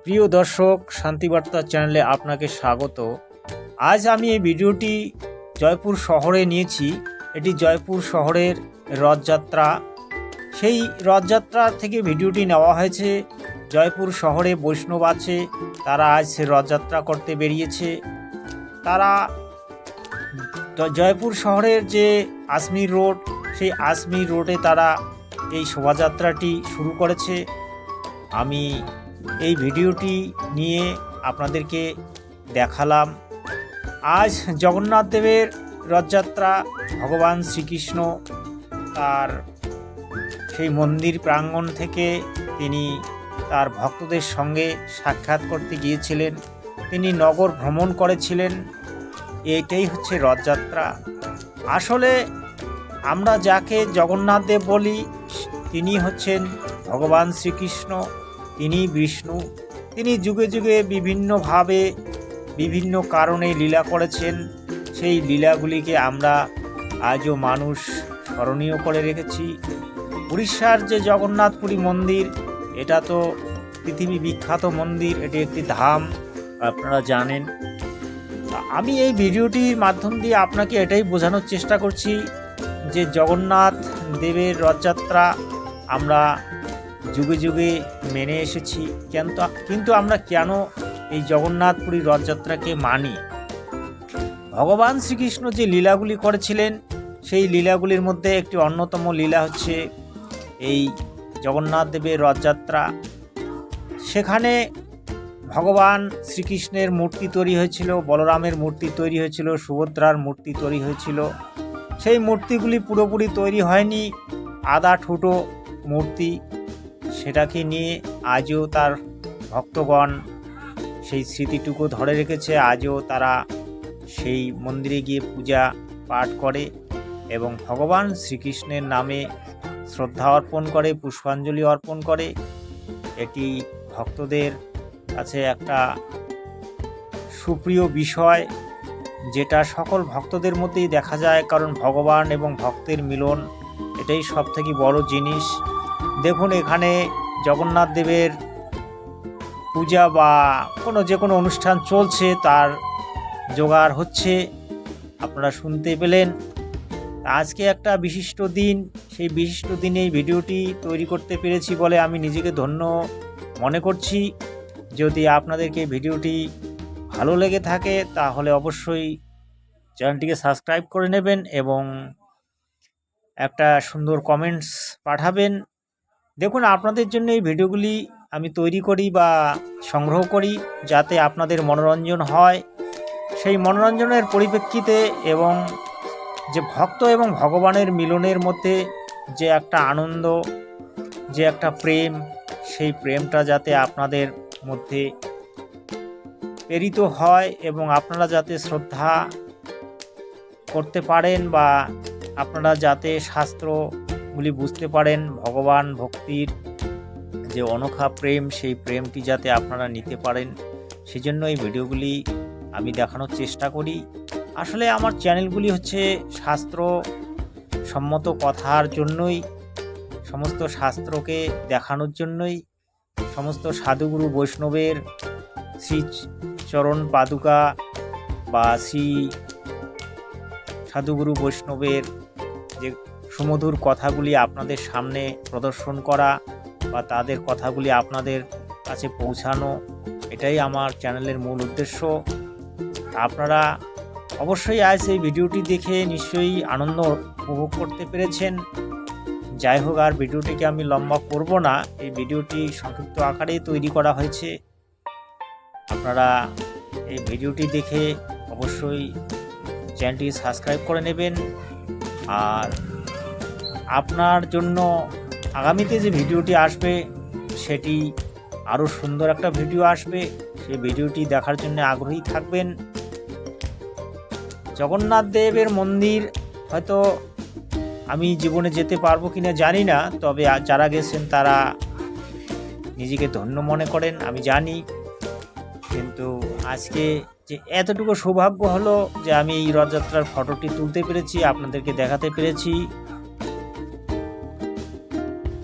প্রিয় দর্শক, শান্তিবার্তা চ্যানেলে আপনাকে স্বাগত। আজ আমি এই ভিডিওটি জয়পুর শহরে নিয়েছি। এটি জয়পুর শহরের রথযাত্রা। সেই রথযাত্রা থেকে ভিডিওটি নেওয়া হয়েছে। জয়পুর শহরে বৈষ্ণব আছে, তারা আজ রথযাত্রা করতে বেরিয়েছে। তারা জয়পুর শহরের যে আজমির রোড, সেই আজমির রোডে তারা এই শোভাযাত্রাটি শুরু করেছে। আমি এই ভিডিওটি নিয়ে আপনাদেরকে দেখালাম। আজ জগন্নাথ দেবের রথযাত্রা। ভগবান শ্রীকৃষ্ণ তার সেই মন্দির প্রাঙ্গণ থেকে তিনি তার ভক্তদের সঙ্গে সাক্ষাৎ করতে গিয়েছিলেন। তিনি নগর ভ্রমণ করেছিলেন। এটাই হচ্ছে রথযাত্রা। আসলে আমরা যাকে জগন্নাথ দেব বলি, তিনি হচ্ছেন ভগবান শ্রীকৃষ্ণ, তিনি বিষ্ণু। তিনি যুগে যুগে বিভিন্নভাবে বিভিন্ন কারণে লীলা করেছেন। সেই লীলাগুলিকে আমরা আজও মানুষ স্মরণীয় করে রেখেছি। উড়িষ্যার যে জগন্নাথপুরী মন্দির, এটা তো পৃথিবী বিখ্যাত মন্দির, এটি একটি ধাম, আপনারা জানেন। আমি এই ভিডিওটির মাধ্যম দিয়ে আপনাকে এটাই বোঝানোর চেষ্টা করছি যে জগন্নাথ দেবের রথযাত্রা আমরা যুগে যুগে মেনে এসেছি। কিন্তু আমরা কেন এই জগন্নাথপুরী রথযাত্রাকে মানি? ভগবান শ্রীকৃষ্ণ যে লীলাগুলি করেছিলেন, সেই লীলাগুলির মধ্যে একটি অন্যতম লীলা হচ্ছে এই জগন্নাথ দেবের রথযাত্রা। সেখানে ভগবান শ্রীকৃষ্ণের মূর্তি তৈরি হয়েছিল, বলরামের মূর্তি তৈরি হয়েছিল, সুভদ্রার মূর্তি তৈরি হয়েছিল। সেই মূর্তিগুলি পুরোপুরি তৈরি হয়নি, আধা ঠুটো মূর্তি। সেটাকে নিয়ে আজও তার ভক্তগণ সেই স্মৃতিটুকু ধরে রেখেছে। আজও তারা সেই মন্দিরে গিয়ে পূজা পাঠ করে এবং ভগবান শ্রীকৃষ্ণের নামে শ্রদ্ধা অর্পণ করে, পুষ্পাঞ্জলি অর্পণ করে। এটি ভক্তদের কাছে একটা সুপ্রিয় বিষয়, যেটা সকল ভক্তদের মধ্যেই দেখা যায়। কারণ ভগবান এবং ভক্তের মিলন, এটাই সবথেকে বড় জিনিস। দেখুন, এখানে জগন্নাথ দেবের পূজা বা যে কোনো অনুষ্ঠান চলছে, তার জোগাড় হচ্ছে, আপনারা শুনতে পেলেন। আজকে একটা বিশিষ্ট দিন। সেই বিশিষ্ট দিনে এই ভিডিওটি তৈরি করতে পেরেছি বলে আমি নিজেকে ধন্য মনে করছি। যদি আপনাদেরকে ভিডিওটি ভালো লেগে থাকে তাহলে অবশ্যই চ্যানেলটিকে সাবস্ক্রাইব করে নেবেন এবং একটা সুন্দর কমেন্টস পাঠাবেন। দেখুন, আপনাদের জন্য এই ভিডিওগুলি আমি তৈরি করি বা সংগ্রহ করি যাতে আপনাদের মনোরঞ্জন হয়। সেই মনোরঞ্জনের পরিপ্রেক্ষিতে এবং যে ভক্ত এবং ভগবানের মিলনের মধ্যে যে একটা আনন্দ, যে একটা প্রেম, সেই প্রেমটা যাতে আপনাদের মধ্যে প্রেরিত হয় এবং আপনারা যাতে শ্রদ্ধা করতে পারেন বা আপনারা যাতে শাস্ত্রগুলি বুঝতে পারেন, ভগবান ভক্তির যে অনোখা প্রেম, সেই প্রেমটি যাতে আপনারা নিতে পারেন, সেজন্য এই ভিডিওগুলি আমি দেখানোর চেষ্টা করি। আসলে আমার চ্যানেলগুলি হচ্ছে শাস্ত্র সম্মত কথার জন্যই, সমস্ত শাস্ত্রকে দেখানোর জন্যই, সমস্ত সাধুগুরু বৈষ্ণবের শ্রী চরণ পাদুকা বা শ্রী সাধুগুরু বৈষ্ণবের যে সুমধুর কথাগুলি আপনাদের সামনে প্রদর্শন করা বা তাদের কথাগুলি আপনাদের কাছে পৌঁছানো, এটাই আমার চ্যানেলের মূল উদ্দেশ্য। আপনারা অবশ্যই আজ এই ভিডিওটি দেখে নিশ্চয়ই আনন্দ উপভোগ করতে পেরেছেন। যাই হোক, আর ভিডিওটিকে আমি লম্বা করব না। এই ভিডিওটি সংক্ষিপ্ত আকারেই তৈরি করা হয়েছে। আপনারা এই ভিডিওটি দেখে অবশ্যই চ্যানেলটি সাবস্ক্রাইব করে নেবেন। আর আপনার জন্য আগামীতে যে ভিডিওটি আসবে, সেটি আরও সুন্দর একটা ভিডিও আসবে। সেই ভিডিওটি দেখার জন্য আগ্রহী থাকবেন। জগন্নাথ দেবের মন্দির হয়তো আমি জীবনে যেতে পারবো কিনা জানি না, তবে যারা গেছেন তারা নিজেকে ধন্য মনে করেন, আমি জানি। কিন্তু আজকে যে এতটুকু সৌভাগ্য হলো যে আমি এই রথযাত্রার ফটোটি তুলতে পেরেছি, আপনাদেরকে দেখাতে পেরেছি,